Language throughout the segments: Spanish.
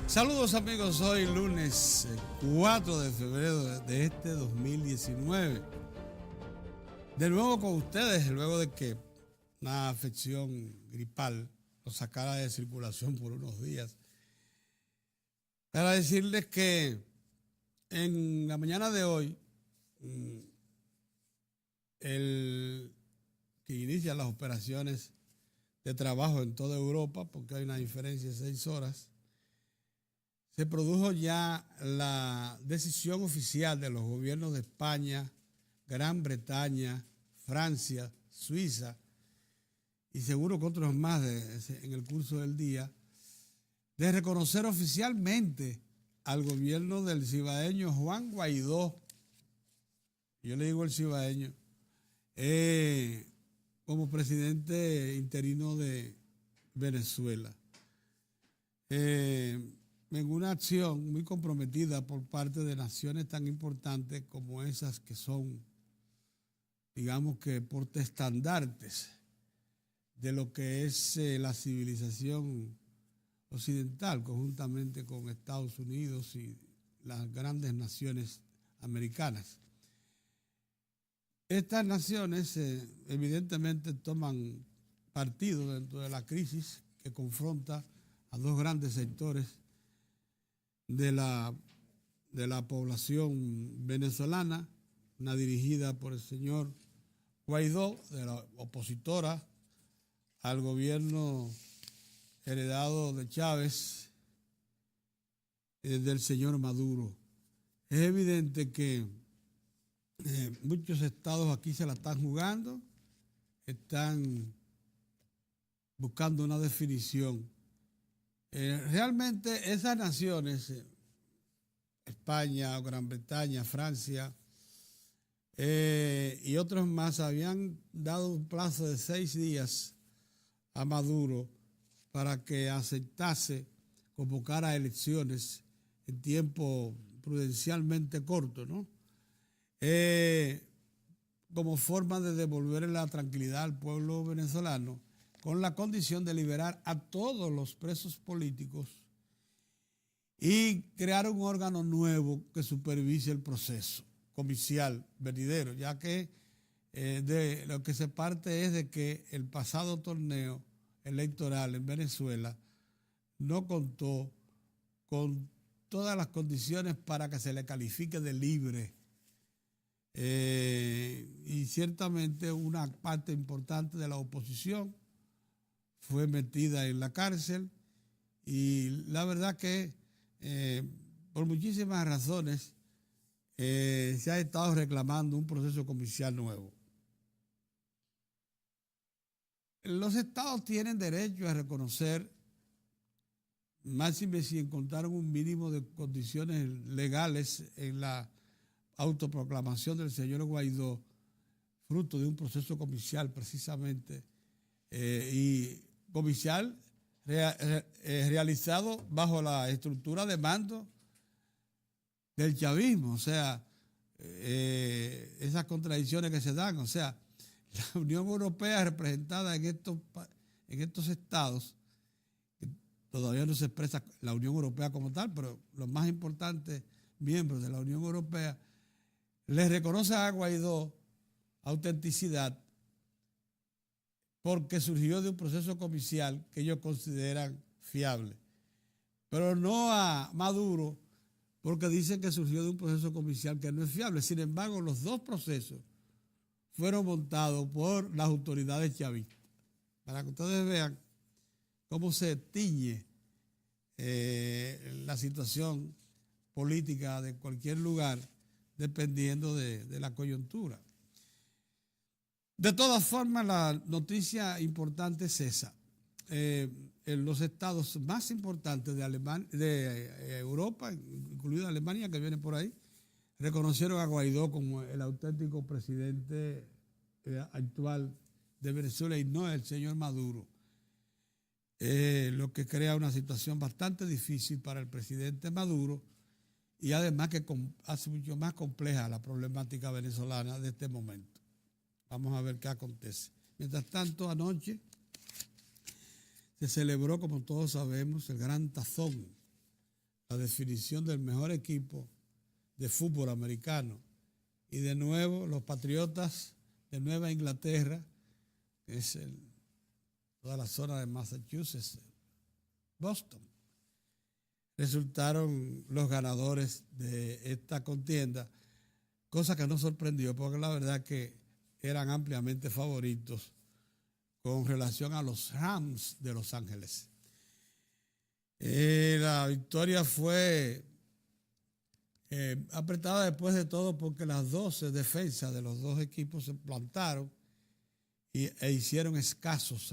Saludos amigos, hoy lunes 4 de febrero de este 2019. De nuevo con ustedes, luego de que una afección gripal lo sacara de circulación por unos días. Para decirles que en la mañana de hoy, el que inicia las operaciones de trabajo en toda Europa, porque hay una diferencia de 6 horas, se produjo ya la decisión oficial de los gobiernos de España, Gran Bretaña, Francia, Suiza y seguro que otros más en el curso del día, de reconocer oficialmente al gobierno del cibaeño Juan Guaidó, yo le digo el cibaeño, como presidente interino de Venezuela. En una acción muy comprometida por parte de naciones tan importantes como esas que son, digamos que portaestandartes de lo que es la civilización occidental, conjuntamente con Estados Unidos y las grandes naciones americanas. Estas naciones evidentemente toman partido dentro de la crisis que confronta a dos grandes sectores de la población venezolana, una dirigida por el señor Guaidó, de la opositora al gobierno heredado de Chávez, del señor Maduro. Es evidente que muchos estados aquí se la están jugando, están buscando una definición. Realmente esas naciones, España, Gran Bretaña, Francia y otros más, habían dado un plazo de 6 días a Maduro para que aceptase convocar a elecciones en tiempo prudencialmente corto, ¿no? Como forma de devolverle la tranquilidad al pueblo venezolano, con la condición de liberar a todos los presos políticos y crear un órgano nuevo que supervise el proceso comicial venidero, ya que de lo que se parte es de que el pasado torneo electoral en Venezuela no contó con todas las condiciones para que se le califique de libre. Y ciertamente una parte importante de la oposición fue metida en la cárcel y la verdad que por muchísimas razones se ha estado reclamando un proceso comicial nuevo. Los estados tienen derecho a reconocer, máxime si encontraron un mínimo de condiciones legales en la autoproclamación del señor Guaidó, fruto de un proceso comicial precisamente, y comicial realizado bajo la estructura de mando del chavismo, o sea, esas contradicciones que se dan, o sea, la Unión Europea representada en estos estados, que todavía no se expresa la Unión Europea como tal, pero los más importantes miembros de la Unión Europea le reconoce a Guaidó autenticidad porque surgió de un proceso comicial que ellos consideran fiable, pero no a Maduro porque dicen que surgió de un proceso comicial que no es fiable. Sin embargo, los dos procesos fueron montados por las autoridades chavistas, para que ustedes vean cómo se tiñe la situación política de cualquier lugar dependiendo de la coyuntura. De todas formas, la noticia importante es esa. En los estados más importantes de Europa, incluida Alemania, que viene por ahí, reconocieron a Guaidó como el auténtico presidente actual de Venezuela y no el señor Maduro, lo que crea una situación bastante difícil para el presidente Maduro y además que hace mucho más compleja la problemática venezolana de este momento. Vamos a ver qué acontece. Mientras tanto, anoche se celebró, como todos sabemos, el gran tazón la definición del mejor equipo de fútbol americano. Y de nuevo, los Patriotas de Nueva Inglaterra, que es toda la zona de Massachusetts, Boston, resultaron los ganadores de esta contienda, cosa que nos sorprendió porque la verdad que eran ampliamente favoritos con relación a los Rams de Los Ángeles. La victoria fue apretada después de todo porque las 12 defensas de los dos equipos se plantaron e hicieron escasas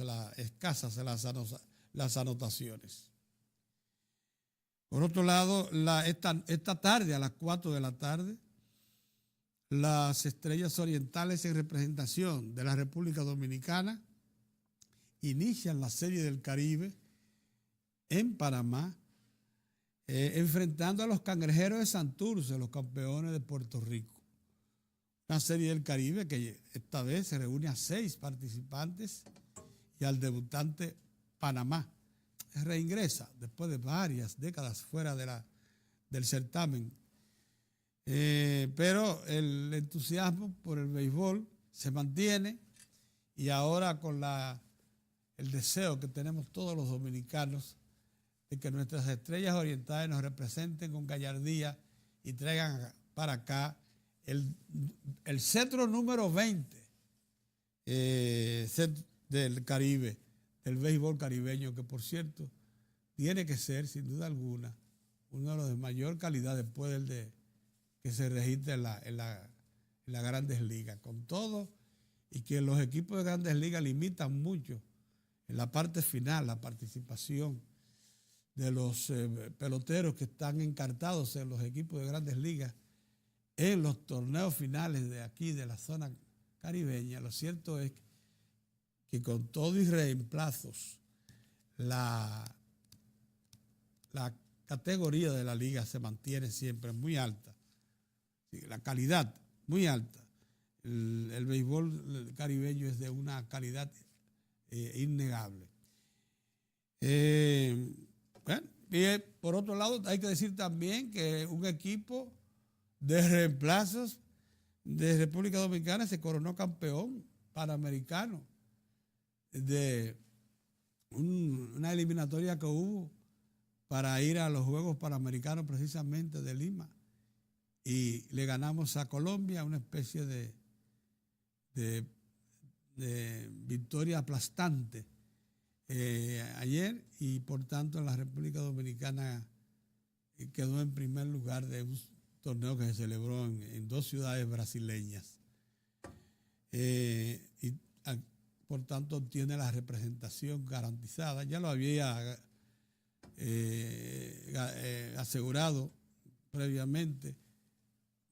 las anotaciones. Por otro lado, esta tarde, a las 4 de la tarde, las Estrellas Orientales en representación de la República Dominicana inician la Serie del Caribe en Panamá, enfrentando a los Cangrejeros de Santurce, los campeones de Puerto Rico. Una Serie del Caribe que esta vez se reúne a 6 participantes y al debutante Panamá. Reingresa después de varias décadas fuera del certamen. Pero el entusiasmo por el béisbol se mantiene y ahora con el deseo que tenemos todos los dominicanos de que nuestras Estrellas Orientales nos representen con gallardía y traigan para acá el cetro número 20 del Caribe, del béisbol caribeño, que por cierto tiene que ser sin duda alguna uno de los de mayor calidad después del que se registra en las grandes ligas. Con todo y que los equipos de grandes ligas limitan mucho en la parte final la participación de los peloteros que están encartados en los equipos de grandes ligas en los torneos finales de aquí, de la zona caribeña. Lo cierto es que con todo y reemplazos, la categoría de la liga se mantiene siempre muy alta, la calidad muy alta. El béisbol caribeño es de una calidad innegable. Bueno, y por otro lado, hay que decir también que un equipo de reemplazos de República Dominicana se coronó campeón panamericano de una eliminatoria que hubo para ir a los Juegos Panamericanos precisamente de Lima, y le ganamos a Colombia, una especie de victoria aplastante ayer, y por tanto la República Dominicana quedó en primer lugar de un torneo que se celebró en 2 ciudades brasileñas, y por tanto tiene la representación garantizada. Ya lo había asegurado previamente,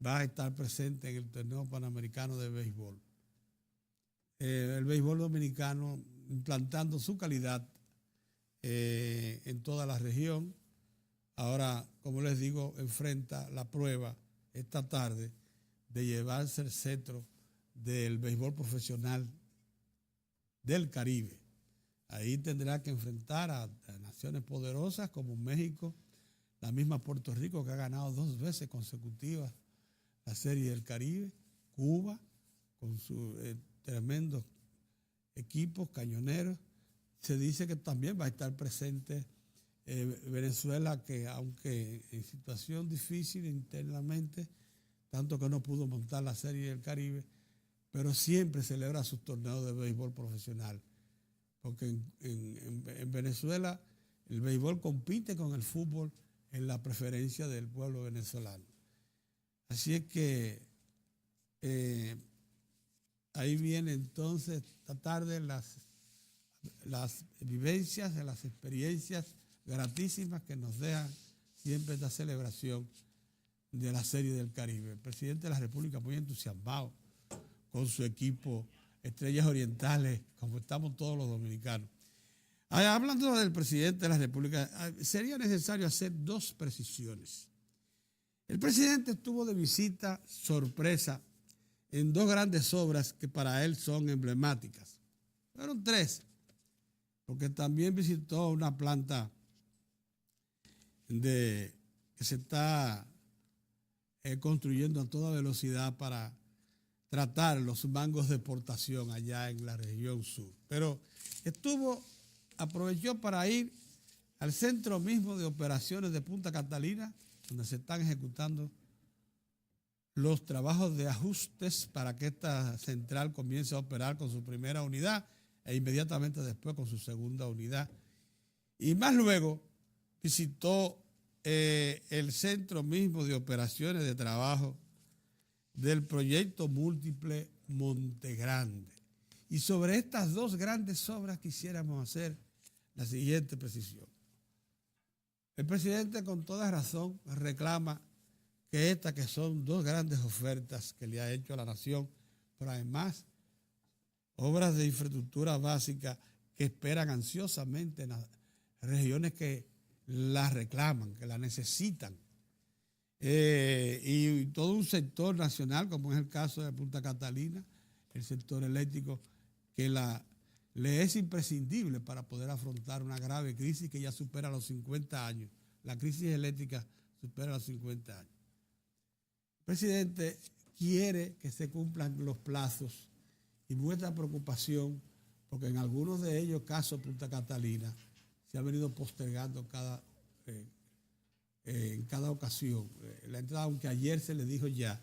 va a estar presente en el torneo panamericano de béisbol. El béisbol dominicano implantando su calidad en toda la región. Ahora, como les digo, enfrenta la prueba esta tarde de llevarse el cetro del béisbol profesional del Caribe. Ahí tendrá que enfrentar a naciones poderosas como México, la misma Puerto Rico, que ha ganado 2 veces consecutivas la Serie del Caribe, Cuba, con sus tremendos equipos cañoneros. Se dice que también va a estar presente Venezuela, que aunque en situación difícil internamente, tanto que no pudo montar la Serie del Caribe, pero siempre celebra sus torneos de béisbol profesional, porque en Venezuela el béisbol compite con el fútbol en la preferencia del pueblo venezolano. Así es que ahí viene entonces esta tarde las vivencias, las experiencias gratísimas que nos dejan siempre esta celebración de la Serie del Caribe. El presidente de la República muy entusiasmado con su equipo Estrellas Orientales, como estamos todos los dominicanos. Hablando del presidente de la República, sería necesario hacer 2 precisiones. El presidente estuvo de visita sorpresa en 2 grandes obras que para él son emblemáticas. Fueron 3, porque también visitó una planta de que se está construyendo a toda velocidad para tratar los mangos de exportación allá en la región sur. Pero aprovechó para ir al centro mismo de operaciones de Punta Catalina, donde se están ejecutando los trabajos de ajustes para que esta central comience a operar con su primera unidad e inmediatamente después con su segunda unidad. Y más luego visitó el centro mismo de operaciones de trabajo del proyecto múltiple Monte Grande. Y sobre estas dos grandes obras quisiéramos hacer la siguiente precisión. El presidente con toda razón reclama que que son dos grandes ofertas que le ha hecho a la nación, pero además obras de infraestructura básica que esperan ansiosamente en las regiones que las reclaman, que las necesitan. Y todo un sector nacional, como es el caso de Punta Catalina, el sector eléctrico, que le es imprescindible para poder afrontar una grave crisis que ya supera los 50 años. La crisis eléctrica supera los 50 años. El presidente quiere que se cumplan los plazos y muestra preocupación porque en algunos de ellos, caso Punta Catalina, se ha venido postergando en cada ocasión. La entrada, aunque ayer se le dijo ya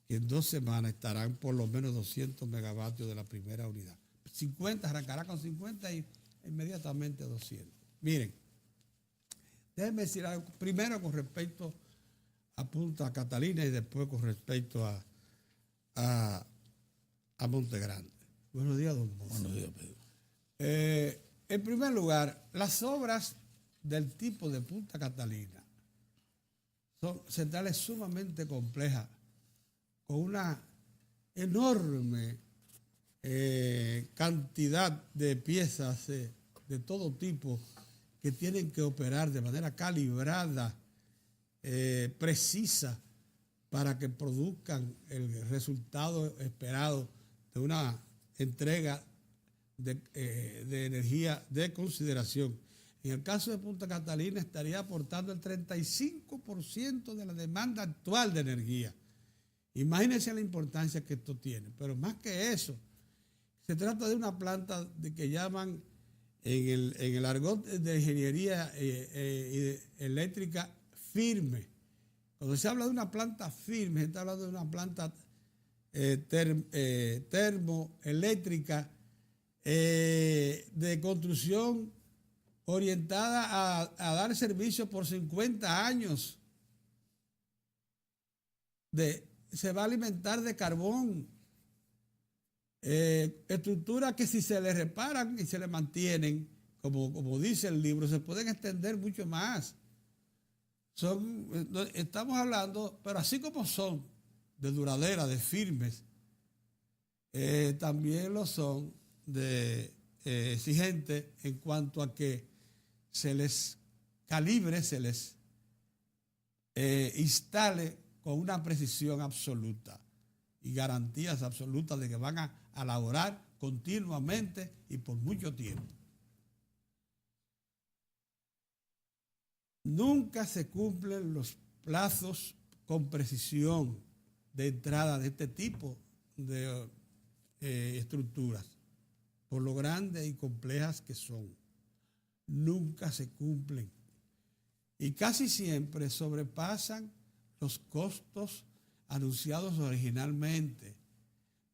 que en 2 semanas estarán por lo menos 200 megavatios de la primera unidad. 50, arrancará con 50 y inmediatamente 200. Miren, déjenme decir algo primero con respecto a Punta Catalina y después con respecto a Monte Grande. Buenos días, don Montes. Buenos días, Pedro. En primer lugar, las obras del tipo de Punta Catalina son centrales sumamente complejas, con una enorme cantidad de piezas de todo tipo que tienen que operar de manera calibrada, precisa, para que produzcan el resultado esperado de una entrega de energía de consideración. En el caso de Punta Catalina estaría aportando el 35% de la demanda actual de energía. Imagínense la importancia que esto tiene. Pero más que eso, se trata de una planta que llaman en el argot de ingeniería eléctrica firme. Cuando se habla de una planta firme, se está hablando de una planta termoeléctrica de construcción orientada a dar servicio por 50 años. Se va a alimentar de carbón. Estructuras que si se le reparan y se le mantienen, como dice el libro, se pueden extender mucho más. Estamos hablando, pero así como son de duraderas, de firmes, también lo son de exigentes en cuanto a que se les calibre, se les instale con una precisión absoluta y garantías absolutas de que van a laborar continuamente y por mucho tiempo. Nunca se cumplen los plazos con precisión de entrada de este tipo de estructuras, por lo grandes y complejas que son. Nunca se cumplen. Y casi siempre sobrepasan los costos anunciados originalmente,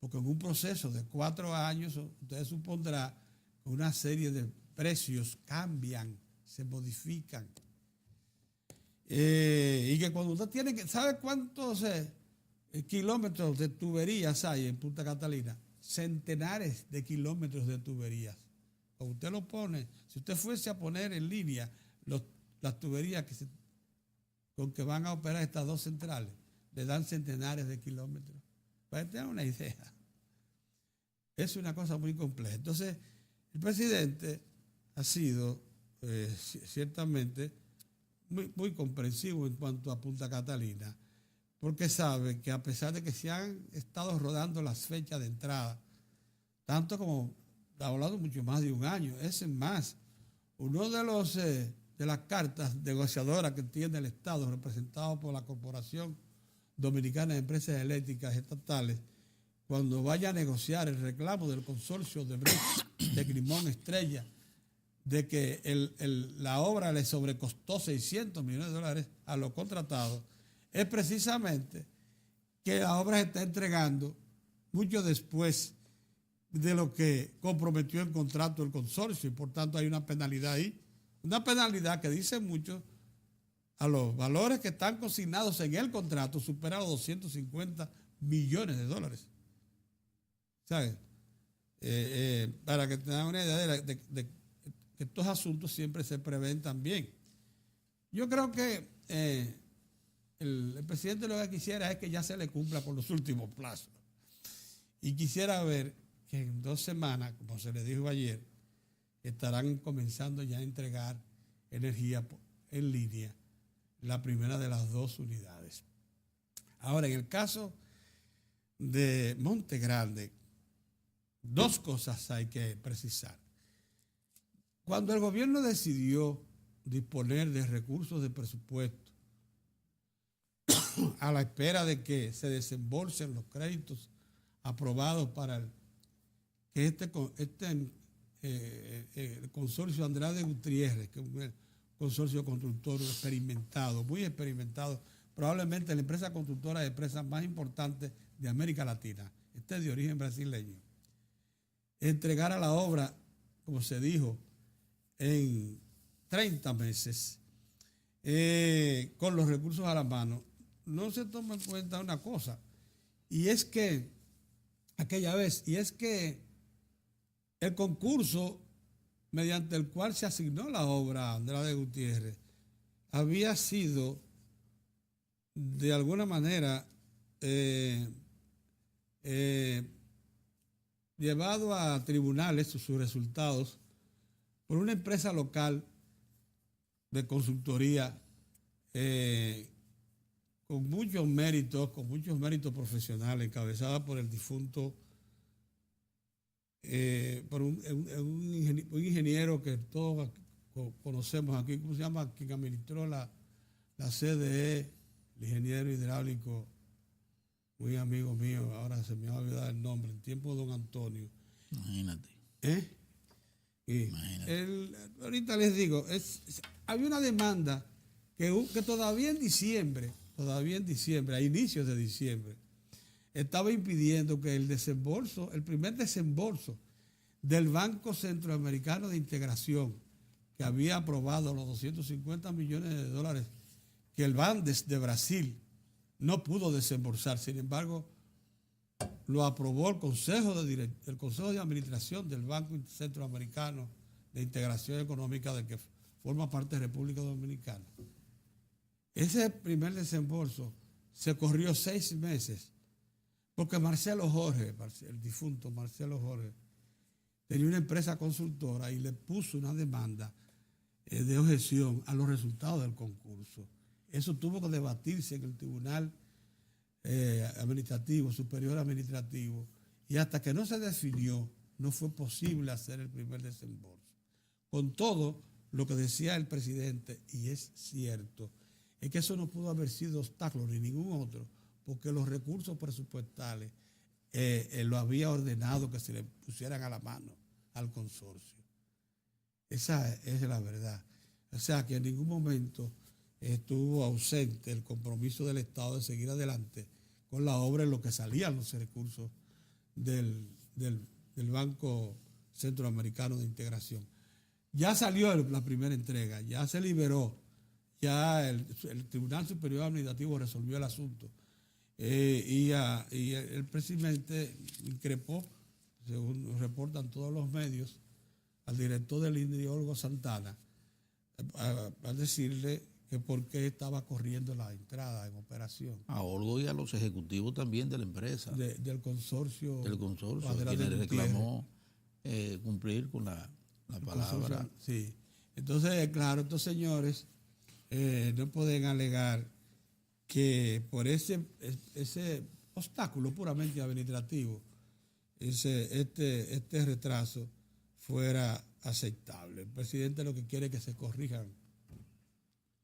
porque en un proceso de 4 años, usted supondrá que una serie de precios cambian, se modifican. Y que cuando usted tiene que, ¿sabe cuántos kilómetros de tuberías hay en Punta Catalina? Centenares de kilómetros de tuberías. Cuando usted lo pone, si usted fuese a poner en línea las tuberías con que van a operar estas dos centrales, le dan centenares de kilómetros. Para que tengan una idea. Es una cosa muy compleja. Entonces, el presidente ha sido ciertamente muy comprensivo en cuanto a Punta Catalina, porque sabe que a pesar de que se han estado rodando las fechas de entrada, tanto como ha hablado mucho más de un año, es más, uno de de las cartas negociadoras que tiene el Estado, representado por la Corporación Dominicana de Empresas Eléctricas Estatales, cuando vaya a negociar el reclamo del consorcio de Tecnimont Estrella de que la obra le sobrecostó 600 millones de dólares a los contratados, es precisamente que la obra se está entregando mucho después de lo que comprometió el contrato del consorcio, y por tanto hay una penalidad ahí, una penalidad que dice mucho a los valores que están consignados en el contrato, supera los 250 millones de dólares. ¿Sabes? Para que tengan una idea de que estos asuntos siempre se prevén también. Yo creo que el presidente lo que quisiera es que ya se le cumpla con los últimos plazos. Y quisiera ver que en 2 semanas, como se le dijo ayer, estarán comenzando ya a entregar energía en línea, la primera de las 2 unidades. Ahora, en el caso de Monte Grande, 2 cosas hay que precisar. Cuando el gobierno decidió disponer de recursos de presupuesto a la espera de que se desembolsen los créditos aprobados para el consorcio Andrade Gutiérrez, que es un consorcio constructor experimentado, muy experimentado, probablemente la empresa constructora de empresas más importantes de América Latina, de origen brasileño, entregara la obra, como se dijo, en 30 meses, con los recursos a la mano. No se toma en cuenta una cosa, y es que el concurso mediante el cual se asignó la obra a Andrade Gutiérrez había sido de alguna manera llevado a tribunales sus resultados por una empresa local de consultoría con muchos méritos profesionales, encabezada por el difunto, por un ingeniero que todos conocemos aquí, ¿cómo se llama? Quien administró la CDE, el ingeniero hidráulico, muy amigo mío, ahora se me va a olvidar el nombre, en tiempo de don Antonio. Imagínate. Ahorita les digo, había una demanda que todavía en diciembre, a inicios de diciembre, estaba impidiendo que el primer desembolso del Banco Centroamericano de Integración, que había aprobado los 250 millones de dólares que el BANDES de Brasil no pudo desembolsar. Sin embargo, lo aprobó el Consejo de Administración del Banco Centroamericano de Integración Económica, del que forma parte de República Dominicana. Ese primer desembolso se corrió 6 meses, porque Marcelo Jorge, el difunto Marcelo Jorge, tenía una empresa consultora y le puso una demanda de objeción a los resultados del concurso. Eso tuvo que debatirse en el Tribunal Superior Administrativo, y hasta que no se definió, no fue posible hacer el primer desembolso. Con todo, lo que decía el presidente, y es cierto, es que eso no pudo haber sido obstáculo ni ningún otro, porque los recursos presupuestales lo había ordenado que se le pusieran a la mano al consorcio. Esa es la verdad. O sea, que en ningún momento estuvo ausente el compromiso del Estado de seguir adelante con la obra en lo que salían los recursos del Banco Centroamericano de Integración. Ya salió la primera entrega, ya se liberó, ya el Tribunal Superior Administrativo resolvió el asunto, y el presidente increpó, según reportan todos los medios, al director del INDRI, Olgo Santana, a decirle que por qué estaba corriendo la entrada en operación. A Olgo y a los ejecutivos también de la empresa. Del consorcio. Del consorcio, quien le reclamó cumplir con la palabra. Sí. Entonces, claro, estos señores no pueden alegar que por ese obstáculo puramente administrativo, este retraso fuera aceptable. El presidente lo que quiere es que se corrijan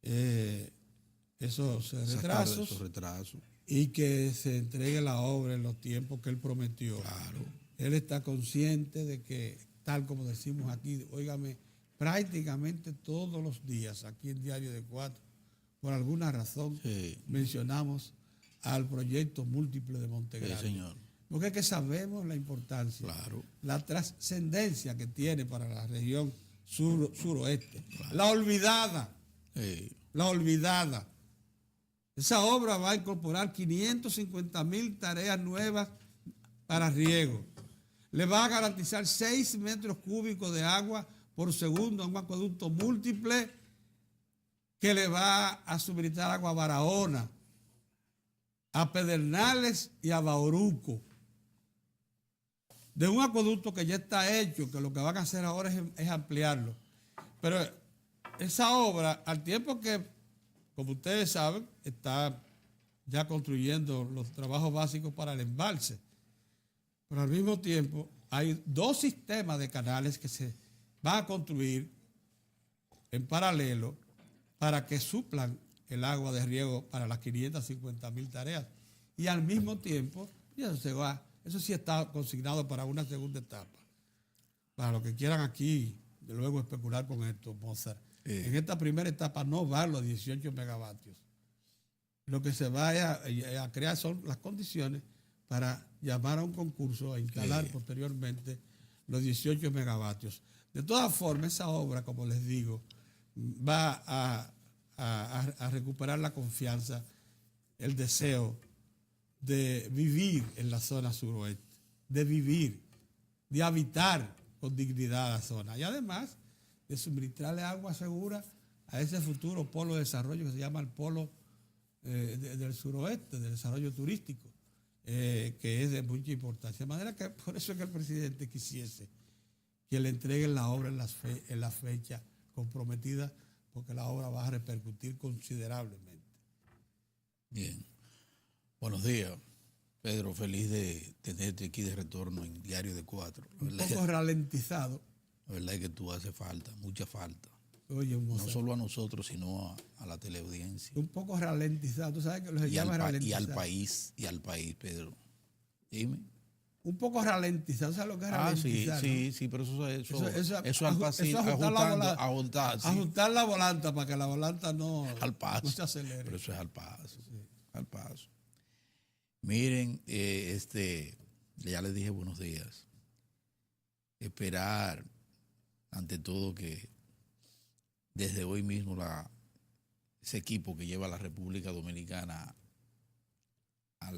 esos Sacar retrasos esos retrasos. y que se entregue la obra en los tiempos que él prometió. Claro. Él está consciente de que, tal como decimos aquí, óigame, prácticamente todos los días aquí en Diario de Cuatro, por alguna razón, Sí. mencionamos al proyecto múltiple de Montegrande. Sí, señor. Porque es que sabemos la importancia, Claro. la trascendencia que tiene para la región suroeste. Claro. La olvidada. Sí. La olvidada. Esa obra va a incorporar 550,000 tareas nuevas para riego. Le va a garantizar 6 metros cúbicos de agua por segundo a un acueducto múltiple que le va a suministrar agua a Barahona, a Pedernales y a Bauruco. De un acueducto que ya está hecho, que lo que van a hacer ahora es ampliarlo. Pero esa obra, al tiempo que, como ustedes saben, está ya construyendo los trabajos básicos para el embalse, pero al mismo tiempo hay 2 sistemas de canales que se van a construir en paralelo para que suplan el agua de riego para las 550,000 tareas. Y al mismo tiempo, eso sí está consignado para una segunda etapa. Para los que quieran aquí, de luego especular con esto, Mozart. En esta primera etapa no van los 18 megavatios. Lo que se va a crear son las condiciones para llamar a un concurso a instalar posteriormente los 18 megavatios. De todas formas, esa obra, como les digo, va a recuperar la confianza, el deseo de vivir en la zona suroeste, de vivir, de habitar con dignidad la zona y además de suministrarle agua segura a ese futuro polo de desarrollo que se llama el polo del suroeste, de desarrollo turístico, que es de mucha importancia. De manera que por eso es que el presidente quisiese que le entreguen la obra en la fecha comprometida, porque la obra va a repercutir considerablemente. Bien. Buenos días, Pedro. Feliz de tenerte aquí de retorno en Diario de Cuatro. Un poco ralentizado. La verdad es que tú haces falta, mucha falta. Oye, no solo a nosotros, sino a la teleaudiencia. Un poco ralentizado. Tú sabes que lo se llama ralentizado. Y al país, Pedro. Dime. Un poco ralentizado. ¿Sabes lo que es ralentizar? Sí, pero eso es al pasito, ajustar la volanta para que la volanta no se acelere. Pero eso es al paso. Sí. Al paso. Miren, ya les dije buenos días. Esperar, ante todo, que desde hoy mismo ese equipo que lleva a la República Dominicana a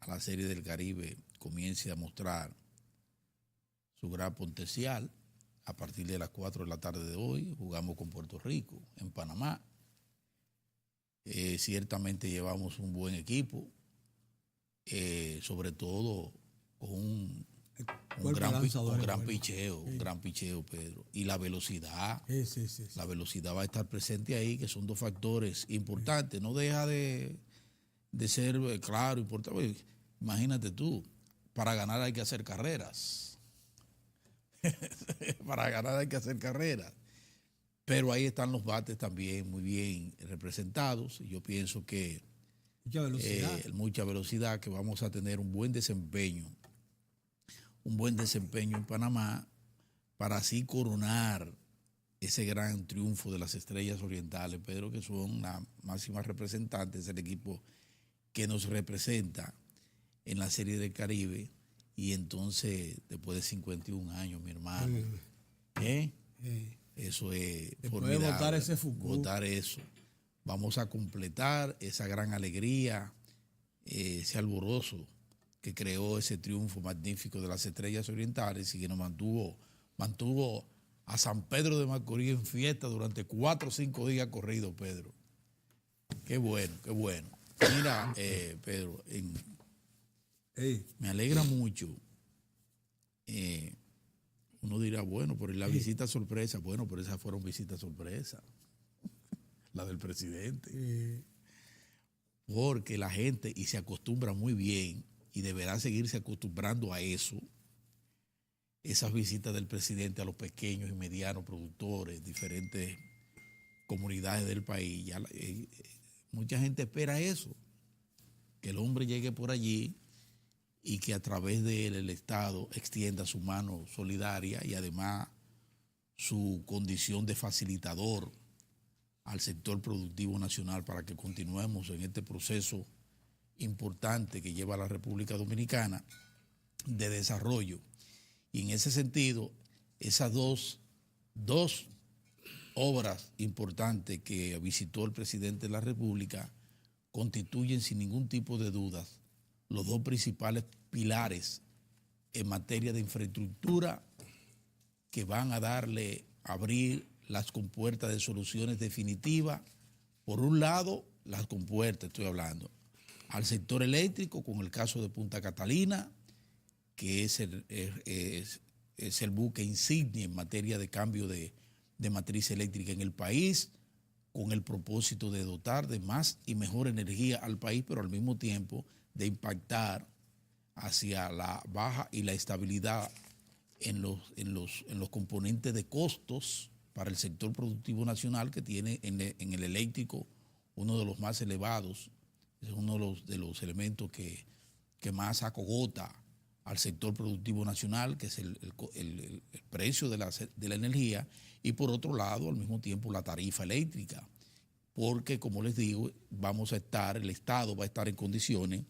la Serie del Caribe comience a mostrar su gran potencial. A partir de las 4 de la tarde de hoy jugamos con Puerto Rico, en Panamá. Ciertamente llevamos un buen equipo, sobre todo con un gran picheo, Pedro. Y la velocidad. Sí. La velocidad va a estar presente ahí, que son 2 factores importantes. No deja de ser claro, importante. Imagínate tú, para ganar hay que hacer carreras. Para ganar hay que hacer carreras. Pero ahí están los bates también muy bien representados. Y yo pienso que mucha velocidad, que vamos a tener un buen desempeño en Panamá, para así coronar ese gran triunfo de las Estrellas Orientales, Pedro, que son las máximas representantes del equipo que nos representa en la Serie del Caribe. Y entonces, después de 51 años, mi hermano, eso es formidable. Votar ese fútbol. Votar eso. Vamos a completar esa gran alegría, ese alborozo que creó ese triunfo magnífico de las Estrellas Orientales y que nos mantuvo a San Pedro de Macorís en fiesta durante 4 o 5 días corridos, Pedro. Qué bueno. Mira, Pedro, me alegra mucho. Uno dirá, bueno, por la visita sorpresa. Bueno, pero esas fueron visitas sorpresa. La del presidente. Porque la gente, y se acostumbra muy bien, y deberá seguirse acostumbrando a eso, esas visitas del presidente a los pequeños y medianos productores, diferentes comunidades del país. Ya, mucha gente espera eso, que el hombre llegue por allí y que a través de él el Estado extienda su mano solidaria y además su condición de facilitador al sector productivo nacional para que continuemos en este proceso importante que lleva la República Dominicana de desarrollo. Y en ese sentido, esas dos obras importantes que visitó el presidente de la República constituyen sin ningún tipo de dudas los dos principales pilares en materia de infraestructura que van a abrir las compuertas de soluciones definitivas. Por un lado, las compuertas, estoy hablando, al sector eléctrico, con el caso de Punta Catalina, que es el buque insignia en materia de cambio de matriz eléctrica en el país, con el propósito de dotar de más y mejor energía al país, pero al mismo tiempo de impactar hacia la baja y la estabilidad en los componentes de costos para el sector productivo nacional, que tiene en el eléctrico uno de los más elevados. Es uno de los elementos que más acogota al sector productivo nacional, que es el precio de la energía, y por otro lado, al mismo tiempo, la tarifa eléctrica, porque, como les digo, el Estado va a estar en condiciones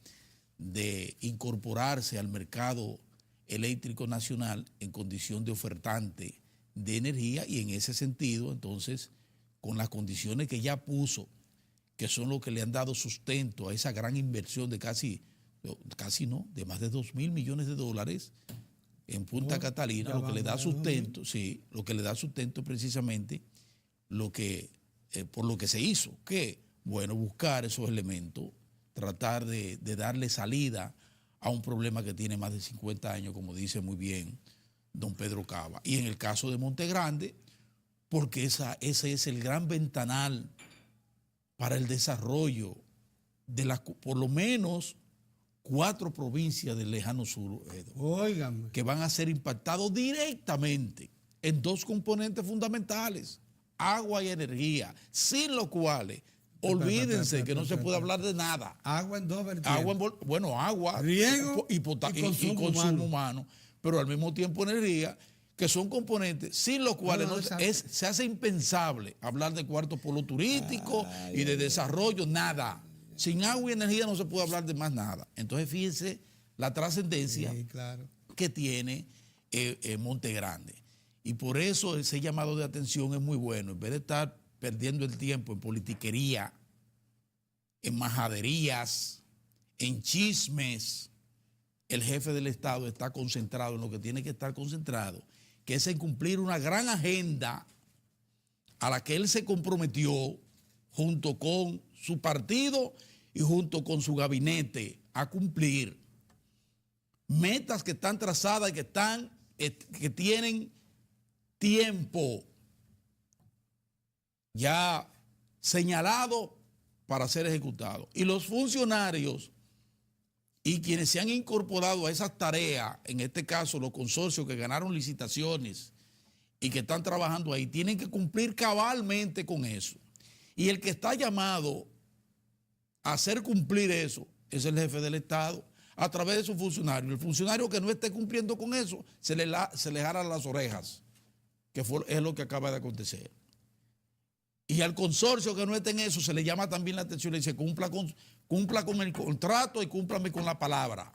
de incorporarse al mercado eléctrico nacional en condición de ofertante de energía, y en ese sentido, entonces, con las condiciones que ya puso, que son los que le han dado sustento a esa gran inversión de de más de 2.000 millones de dólares en Punta Catalina, lo que le da sustento, sí, lo que le da sustento precisamente por lo que se hizo, que, bueno, buscar esos elementos, tratar de darle salida a un problema que tiene más de 50 años, como dice muy bien don Pedro Cava. Y en el caso de Monte Grande, porque ese es el gran ventanal para el desarrollo de por lo menos 4 provincias del lejano sur, que van a ser impactados directamente en 2 componentes fundamentales, agua y energía, sin los cuales, olvídense que no se puede hablar de nada. Agua en 2 vertientes. Agua, riego y consumo humano, pero al mismo tiempo energía, que son componentes sin los cuales se hace impensable hablar de cuarto polo turístico y de desarrollo, nada. Sin agua y energía no se puede hablar de más nada. Entonces, fíjense la trascendencia que tiene Monte Grande. Y por eso ese llamado de atención es muy bueno. En vez de estar perdiendo el tiempo en politiquería, en majaderías, en chismes, el jefe del Estado está concentrado en lo que tiene que estar concentrado, que es en cumplir una gran agenda a la que él se comprometió junto con su partido y junto con su gabinete a cumplir. Metas que están trazadas y que tienen tiempo ya señalado para ser ejecutado. Y los funcionarios y quienes se han incorporado a esas tareas, en este caso los consorcios que ganaron licitaciones y que están trabajando ahí, tienen que cumplir cabalmente con eso. Y el que está llamado a hacer cumplir eso es el jefe del Estado a través de sus funcionarios. El funcionario que no esté cumpliendo con eso, se le jalan las orejas, que es lo que acaba de acontecer. Y al consorcio que no esté en eso, se le llama también la atención y dice: cumpla con el contrato y cúmplame con la palabra.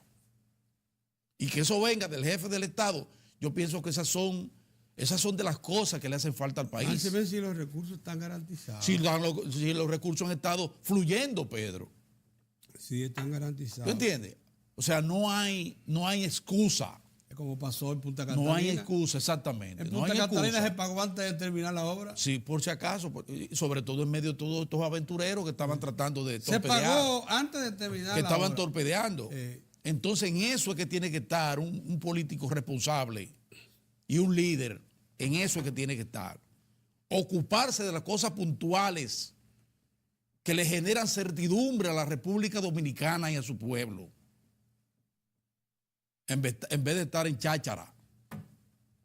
Y que eso venga del jefe del Estado, yo pienso que esas son de las cosas que le hacen falta al país. Se ve si los recursos están garantizados. Si los recursos han estado fluyendo, Pedro. Sí, están garantizados. ¿Tú entiendes? O sea, no hay excusa. Es como pasó en Punta Catalina. No hay excusa, exactamente. En Punta Catalina se pagó antes de terminar la obra. Sí, por si acaso, sobre todo en medio de todos estos aventureros que estaban tratando de torpedear. Se pagó antes de terminar la obra. Que estaban torpedeando. Entonces, en eso es que tiene que estar un político responsable y un líder. En eso es que tiene que estar. Ocuparse de las cosas puntuales que le generan certidumbre a la República Dominicana y a su pueblo. En vez de estar en cháchara.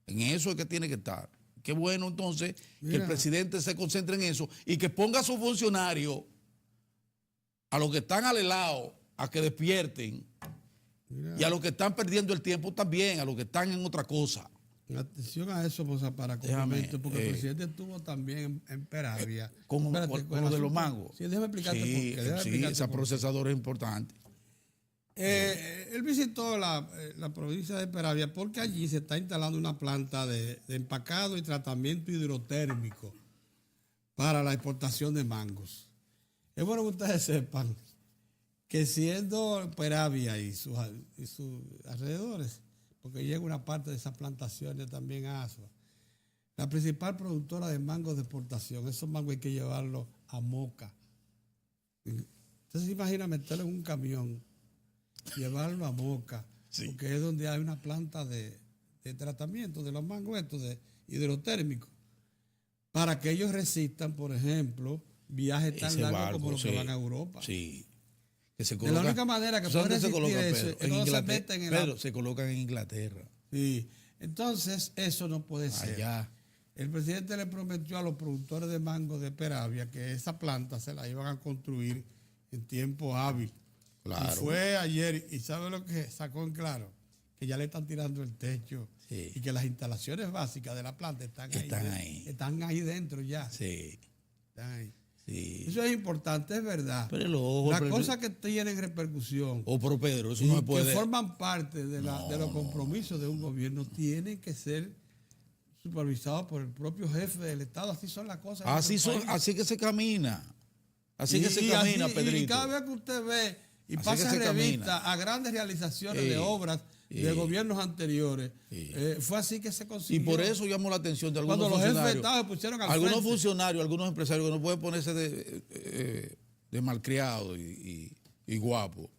En eso es que tiene que estar. Qué bueno entonces que Mira. el presidente se concentre en eso y que ponga a sus funcionarios, a los que están alelados, a que despierten. Mira. Y a los que están perdiendo el tiempo también, a los que están en otra cosa. Atención a eso, Moza, para Déjame, complemento, porque el presidente estuvo también en Peravia. Con lo con de el los asunto. mangos. Sí, déjame explicarte Sí, por qué. déjame sí, explicarte esa por qué. procesadora es importante. Él visitó la provincia de Peravia porque allí se está instalando una planta de empacado y tratamiento hidrotérmico para la exportación de mangos. Es bueno que ustedes sepan que siendo Peravia y sus alrededores, porque llega una parte de esas plantaciones también a Asua, la principal productora de mangos de exportación, esos mangos hay que llevarlos a Moca. Entonces se imagina meterlo en un camión, llevarlo a Moca, Sí. porque es donde hay una planta de tratamiento de los mangos estos de hidrotérmicos, para que ellos resistan, por ejemplo, viajes tan Ese largos barco, como los sí, que van a Europa. Sí. Que se De la única manera que ¿Sabes puede dónde se resistir colocan, eso Pedro? es En cuando se Inglaterra. meten en Pedro, se colocan en Inglaterra. Sí. Entonces, eso no puede ser. Allá. El presidente le prometió a los productores de mango de Peravia que esa planta se la iban a construir en tiempo hábil. Claro. Y fue ayer, y ¿sabe lo que sacó en claro? Que ya le están tirando el techo Sí. y que las instalaciones básicas de la planta están Ahí. Están ahí dentro ya. Sí. Están ahí. Sí. Eso es importante, es verdad. Pero Las cosas que tienen repercusión pero Pedro, eso y no se que puede. forman parte de los compromisos de un gobierno tienen que ser supervisados por el propio jefe del Estado. Así son las cosas. en nuestro país. Así que se camina. Así que se Y camina, así- Pedrito. Y cada vez que usted ve y Así pasa que se revista camina. a grandes realizaciones Sí, de obras de sí. gobiernos anteriores, Sí. fue así que se consiguió. Y por eso llamó la atención de algunos cuando los jefes de funcionarios. Estado se pusieron al Algunos frente. funcionarios, algunos empresarios que no pueden ponerse de malcriado y guapo.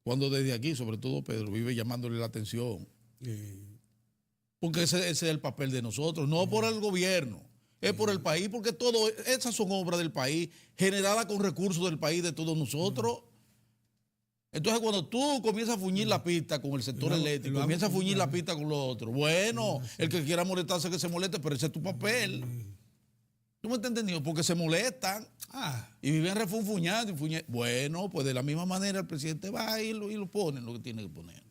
Cuando desde aquí, sobre todo Pedro, vive llamándole la atención. Sí. Porque ese es el papel de nosotros, no por el gobierno, es por el país, porque esas son obras del país, generadas con recursos del país de todos nosotros. Entonces, cuando tú comienzas a fuñir la pista con el sector eléctrico, comienzas a fuñir la pista con los otros, bueno, el que quiera molestarse que se moleste, pero ese es tu papel. ¿Tú me estás entendiendo? Porque se molestan y viven refunfuñando. Bueno, pues de la misma manera el presidente va y lo pone lo que tiene que poner.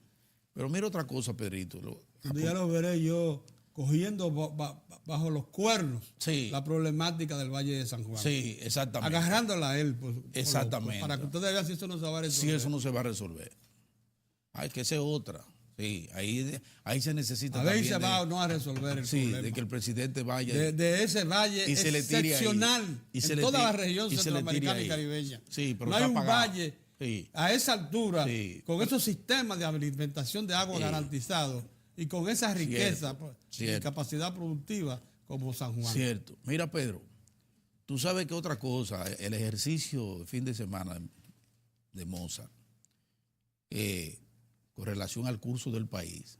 Pero mira otra cosa, Pedrito. Un día lo veré yo cogiendo bajo los cuernos Sí. la problemática del Valle de San Juan. Sí, exactamente. Agarrándola a él. Exactamente. Para que ustedes vean si eso no se va a resolver. Si eso no se va a resolver. Ay, que esa es otra. Sí, ahí se necesita A ver si también se va o no a resolver el sí, problema. de que el presidente vaya de ese valle y se le tire ahí. excepcional Y se en le toda tire- la región y se le tire centroamericana y ahí. caribeña. Sí, pero no hay está un apagado. valle Sí. a esa altura, Sí. con esos sistemas de alimentación de agua Sí. garantizados y con esa riqueza y cierto. capacidad productiva como San Juan. Cierto. Mira, Pedro, tú sabes que otra cosa, el ejercicio de fin de semana de Mozart, con relación al curso del país,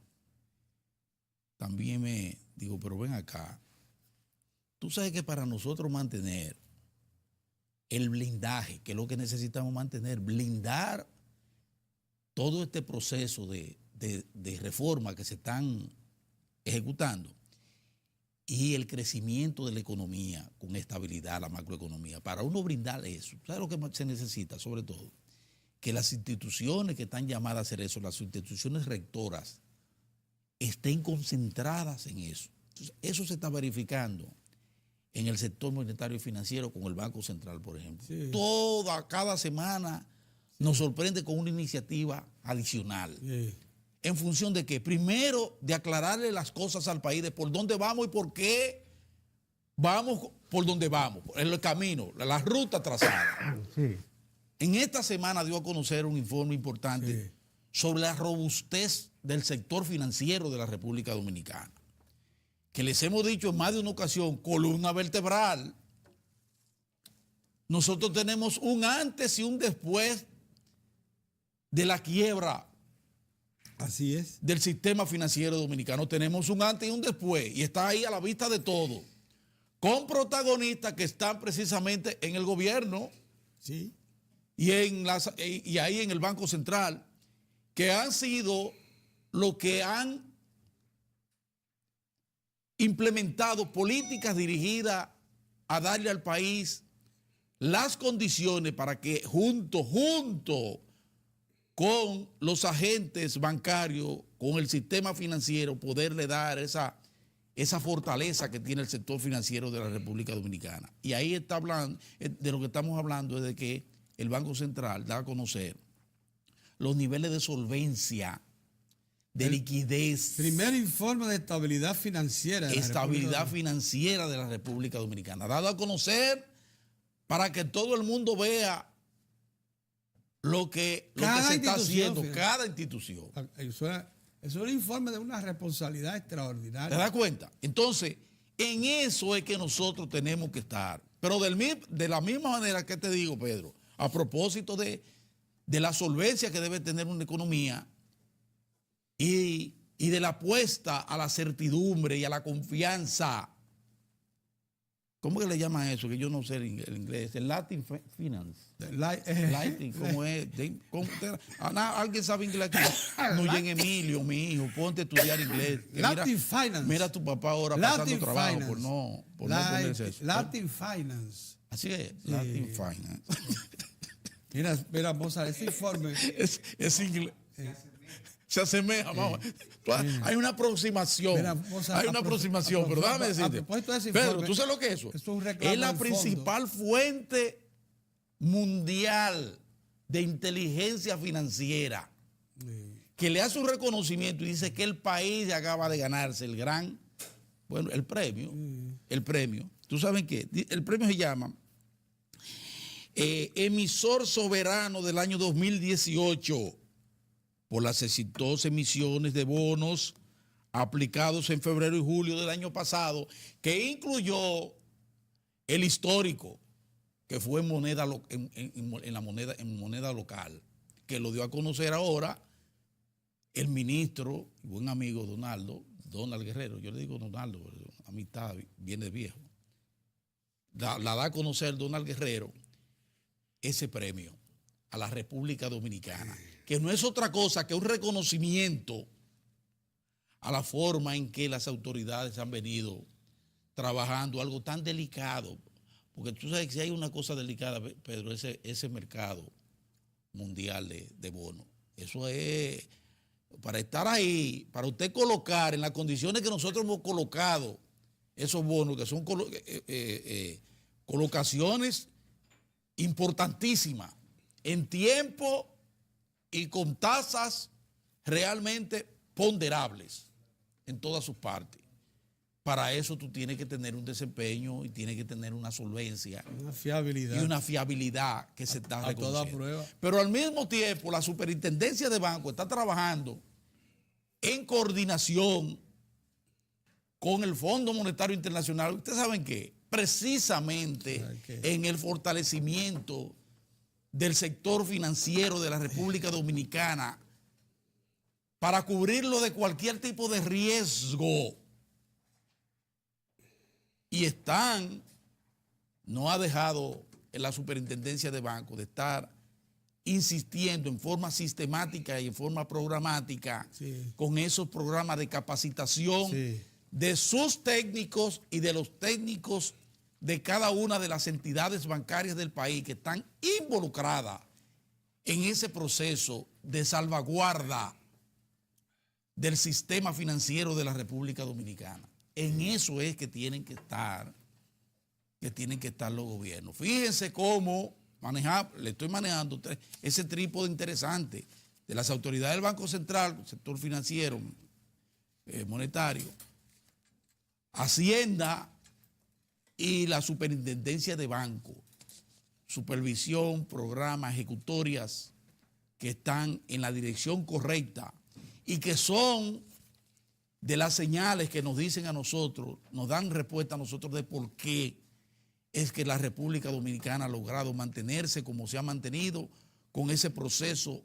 también me digo, pero ven acá, tú sabes que para nosotros mantener el blindaje, que es lo que necesitamos mantener, blindar todo este proceso de reforma que se están ejecutando y el crecimiento de la economía con estabilidad, la macroeconomía, para uno brindar eso, ¿sabes lo que más se necesita? Sobre todo, que las instituciones que están llamadas a hacer eso, las instituciones rectoras, estén concentradas en eso. Entonces, eso se está verificando en el sector monetario y financiero con el Banco Central, por ejemplo. Sí. Cada semana nos sorprende con una iniciativa adicional. Sí. ¿En función de qué? Primero, de aclararle las cosas al país, de por dónde vamos y por qué vamos por donde vamos, el camino, la ruta trazada. Sí. En esta semana dio a conocer un informe importante sobre la robustez del sector financiero de la República Dominicana, que les hemos dicho en más de una ocasión, columna vertebral. Nosotros tenemos un antes y un después de la quiebra Así es. del sistema financiero dominicano. Tenemos un antes y un después, y está ahí a la vista de todo, con protagonistas que están precisamente en el gobierno Sí. y ahí en el Banco Central, que han sido los que han implementado políticas dirigidas a darle al país las condiciones para que junto con los agentes bancarios, con el sistema financiero, poderle dar esa fortaleza que tiene el sector financiero de la República Dominicana. Y ahí está hablando, de lo que estamos hablando es de que el Banco Central da a conocer los niveles de solvencia, de liquidez. Primer informe de estabilidad financiera. Estabilidad financiera de la República Dominicana. Dado a conocer para que todo el mundo vea lo que se está haciendo, cada institución. Eso es un informe de una responsabilidad extraordinaria. ¿Te das cuenta? Entonces, en eso es que nosotros tenemos que estar. Pero de la misma manera que te digo, Pedro, a propósito de la solvencia que debe tener una economía y de la apuesta a la certidumbre y a la confianza. ¿Cómo que le llaman eso? Que yo no sé el inglés. El Latin Finance. Latin, ¿cómo es? ¿Alguien sabe inglés aquí? Nuyen Emilio, mi hijo, ponte a estudiar inglés. Latin Finance. Mira a tu papá ahora pasando trabajo por no ponerse eso. Latin Finance. Así es, Latin Finance. Mira, Mozart, ese informe. Es inglés. Se asemeja, vamos. Hay una aproximación. Mira, hay una aproximación, pero déjame decirte. Pedro, ¿tú sabes lo que es eso? Es la principal fuente mundial de inteligencia financiera que le hace un reconocimiento y dice que el país acaba de ganarse el premio. El premio. ¿Tú sabes qué? El premio se llama Emisor Soberano del año 2018. Por las exitosas emisiones de bonos aplicados en febrero y julio del año pasado, que incluyó el histórico, que fue en moneda local, que lo dio a conocer ahora el ministro y buen amigo Donald Guerrero. Yo le digo Donaldo, amistad viene de viejo. La da a conocer Donald Guerrero ese premio a la República Dominicana, que no es otra cosa que un reconocimiento a la forma en que las autoridades han venido trabajando algo tan delicado. Porque tú sabes que si hay una cosa delicada, Pedro, ese mercado mundial de bonos. Eso es, para estar ahí, para usted colocar en las condiciones que nosotros hemos colocado esos bonos, que son colocaciones importantísimas, en tiempo y con tasas realmente ponderables en todas sus partes. Para eso tú tienes que tener un desempeño y tienes que tener una solvencia. Una fiabilidad. Y una fiabilidad que se está reconociendo. A toda prueba. Pero al mismo tiempo la Superintendencia de Banco está trabajando en coordinación con el Fondo Monetario Internacional. ¿Ustedes saben qué? Precisamente en el fortalecimiento del sector financiero de la República Dominicana para cubrirlo de cualquier tipo de riesgo. Y no ha dejado en la Superintendencia de Banco de estar insistiendo en forma sistemática y en forma programática con esos programas de capacitación de sus técnicos y de los técnicos de cada una de las entidades bancarias del país que están involucradas en ese proceso de salvaguarda del sistema financiero de la República Dominicana. En eso es que tienen que estar los gobiernos. Fíjense cómo le estoy manejando ese trípode interesante de las autoridades del Banco Central, sector financiero, monetario, Hacienda y la Superintendencia de Banco. Supervisión, programas, ejecutorias que están en la dirección correcta y que son de las señales que nos dicen a nosotros, nos dan respuesta a nosotros de por qué es que la República Dominicana ha logrado mantenerse como se ha mantenido con ese proceso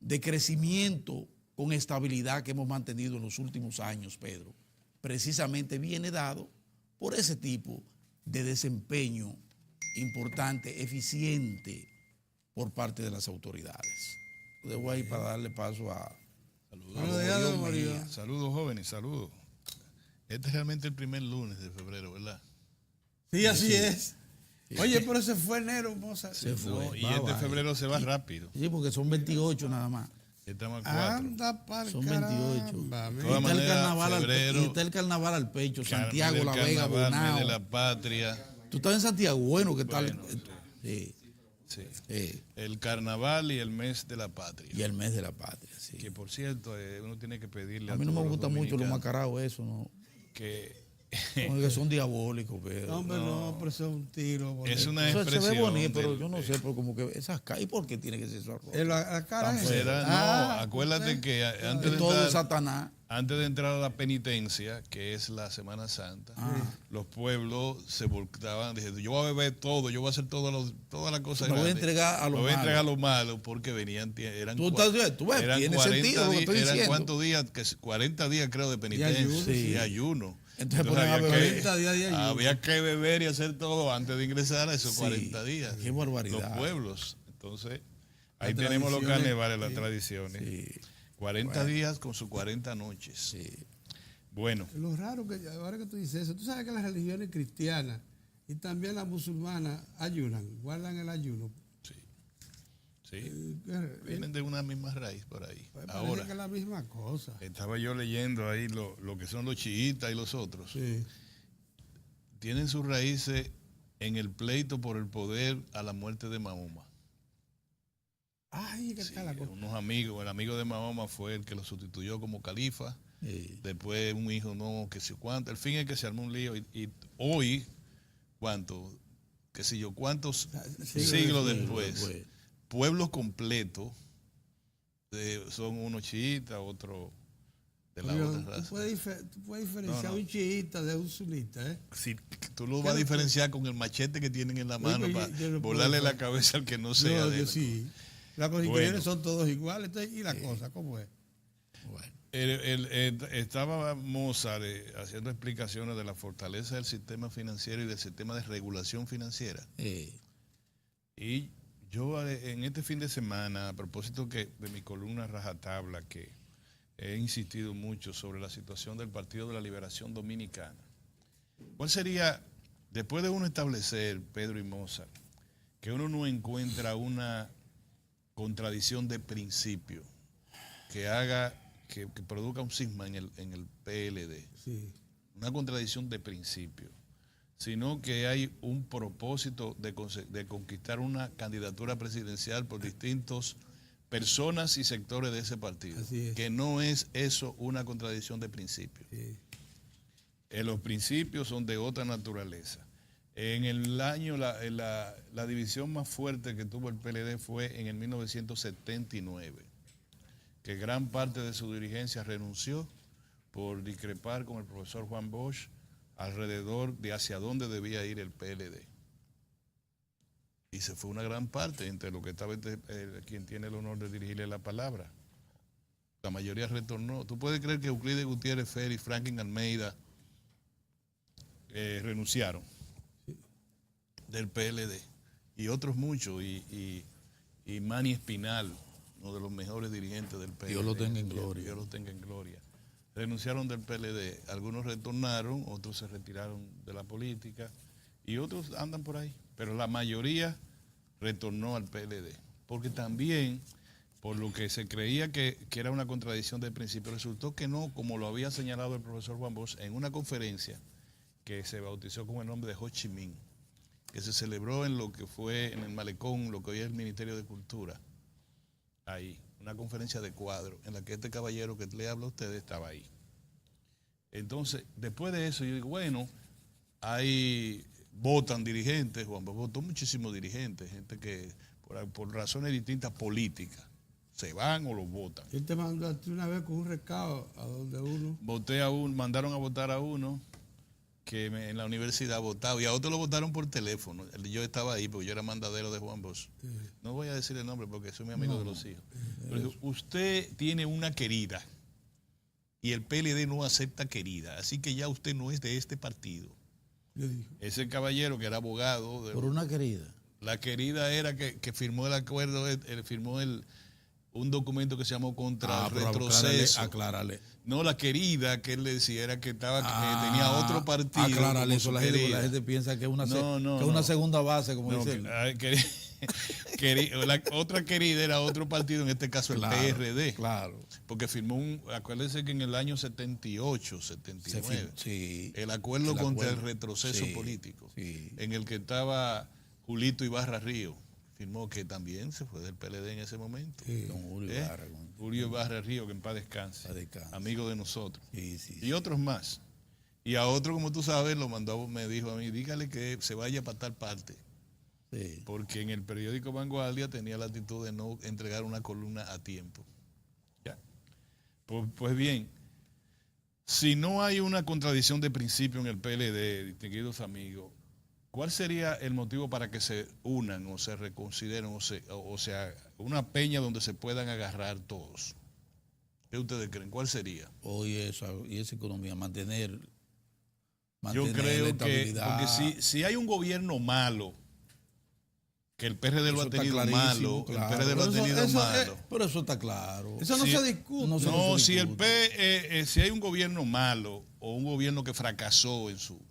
de crecimiento con estabilidad que hemos mantenido en los últimos años, Pedro. Precisamente viene dado por ese tipo de desempeño importante, eficiente por parte de las autoridades. Lo dejo ahí para darle paso a... Saludos, jóvenes, saludos. Este es realmente el primer lunes de febrero, ¿verdad? Sí, así es. Oye, pero se fue enero, Mozart. Se fue. No, y este febrero se va rápido. Sí, porque son 28 nada más. Estamos a 4. Anda pa'l Son 28. caramba, De mira. todas maneras, febrero, y está el carnaval al pecho, Santiago, Carmen La del Vega, Carnaval, mes Bonao. de la Patria. Tú estás en Santiago, bueno, ¿qué tal? Bueno, Sí. Sí. El carnaval y el mes de la patria. Y el mes de la patria, sí. Que por cierto, uno tiene que pedirle A mí no me todos los gusta mucho los dominicanos macaraos, eso, ¿no? que Porque son diabólicos, No, pero. hombre, no, pero eso es un tiro. es una Eso se expresión. ve bonito, pero del- yo no sé, pero como que esas ¿y por qué tiene que ser eso? La cara Tan es feo. será- no, acuérdate que antes de, Todo es entrar, Satanás. antes de entrar a la penitencia, que es la Semana Santa, los pueblos se volcaban diciendo, yo voy a beber todo, yo voy a hacer todas las cosas Me voy a grandes. entregar a lo Me voy a malo. entregar a lo malo porque venían, eran, Tú ves, eran tiene 40 sentido lo que estoy eran diciendo. cuántos días, 40 días creo de penitencia ayuno, y ayuno. Entonces ponen a había beber. 40 días de ayuno. había que beber y hacer todo antes de ingresar a esos Sí, 40 días. qué barbaridad. Los pueblos. Entonces, ahí Las tenemos los tradiciones, carnavales, las sí. tradiciones. Sí, 40 días con sus 40 noches. sí. Bueno, Lo raro que ahora que tú dices eso, tú sabes que las religiones cristianas y también las musulmanas ayunan, guardan el ayuno. sí, vienen de una misma raíz por ahí. Pues parece Ahora, que es la misma cosa. estaba yo leyendo ahí lo que son los chiitas y los otros. Sí. Tienen sus raíces en el pleito por el poder a la muerte de Mahoma. Ay, ¿qué Sí, tal la cosa? unos amigos, el amigo de Mahoma fue el que lo sustituyó como califa. Sí. Después un hijo, no, que sé cuánto. El fin es que se armó un lío. Y hoy, ¿cuánto? Qué sé yo, cuántos siglos después, pueblos completos son unos chiitas, otros de la Oye, otra tú raza. tú puedes diferenciar No, no. un chiita de un sunita, ¿eh? Si tú lo vas a diferenciar con el machete que tienen en la mano Oye, para yo no puedo volarle la hacer. cabeza al que no sea No, de yo él. sí. Las constituciones son todos iguales. Entonces, ¿y la cosa? ¿Cómo es? Bueno. Estaba Mozart haciendo explicaciones de la fortaleza del sistema financiero y del sistema de regulación financiera. Y yo en este fin de semana, a propósito de mi columna Rajatabla, que he insistido mucho sobre la situación del Partido de la Liberación Dominicana, ¿cuál sería, después de uno establecer, Pedro y Mozart, que uno no encuentra una contradicción de principio que haga, que produzca un cisma en el PLD? Sí. Una contradicción de principio, sino que hay un propósito de conquistar una candidatura presidencial por distintas personas y sectores de ese partido. Así es. Que no es eso una contradicción de principio. Sí. Los principios son de otra naturaleza. En el año, la división más fuerte que tuvo el PLD fue en el 1979, que gran parte de su dirigencia renunció por discrepar con el profesor Juan Bosch alrededor de hacia dónde debía ir el PLD. Y se fue una gran parte entre lo que estaba quien tiene el honor de dirigirle la palabra. La mayoría retornó. ¿Tú puedes creer que Euclides Gutiérrez Fer y Franklin Almeida renunciaron del PLD? Y otros muchos, y Manny Espinal, uno de los mejores dirigentes del PLD. Dios lo tenga en gloria. Dios lo tenga en gloria. Renunciaron del PLD. Algunos retornaron, otros se retiraron de la política y otros andan por ahí. Pero la mayoría retornó al PLD. Porque también, por lo que se creía que era una contradicción del principio, resultó que no, como lo había señalado el profesor Juan Bosch en una conferencia que se bautizó con el nombre de Ho Chi Minh, que se celebró en lo que fue en el Malecón, lo que hoy es el Ministerio de Cultura. Ahí, una conferencia de cuadro en la que este caballero que le habla a ustedes estaba ahí. Entonces, después de eso, yo digo, bueno, ahí votan dirigentes, Juan Bosch votó muchísimos dirigentes, gente que por razones distintas políticas, se van o los votan. Él te mandó a ti una vez con un recado a donde uno. Mandaron a votar a uno que en la universidad votaba, y a otro lo votaron por teléfono. Yo estaba ahí porque yo era mandadero de Juan Bosch. Sí. No voy a decir el nombre porque soy mi amigo de los hijos. Pero dijo, usted tiene una querida y el PLD no acepta querida, así que ya usted no es de este partido. Yo dije, Ese caballero que era abogado, Por una querida. la querida era que firmó el acuerdo, firmó un documento que se llamó contra el pero retroceso. Aclárale. No, la querida que él le decía era que tenía otro partido. Aclárale eso, como la su querida. gente piensa que es una, No. una segunda base, como No, dicen. La otra querida era otro partido, en este caso el PRD. Claro. Porque firmó acuérdense que en el año 78, 79, el acuerdo contra el retroceso político, en el que estaba Julito Ibarra Río, firmó, que también se fue del PLD en ese momento. Con Julio Ibarra. Julio Ibarra Río, que en paz descanse, amigo de nosotros. Sí. Y otros más. Y a otro, como tú sabes, me dijo a mí, dígale que se vaya para tal parte. Sí. Porque en el periódico Vanguardia tenía la actitud de no entregar una columna a tiempo. Ya. Pues bien, si no hay una contradicción de principio en el PLD, distinguidos amigos, ¿cuál sería el motivo para que se unan o se reconsideren o sea, una peña donde se puedan agarrar todos? ¿Qué ustedes creen? ¿Cuál sería? Hoy esa economía, mantener Yo creo la que, estabilidad. porque si hay un gobierno malo, que el PRD lo ha tenido malo, claro. el PRD lo ha tenido malo. Pero eso está claro. Eso no se discute. Si hay un gobierno malo o un gobierno que fracasó en su...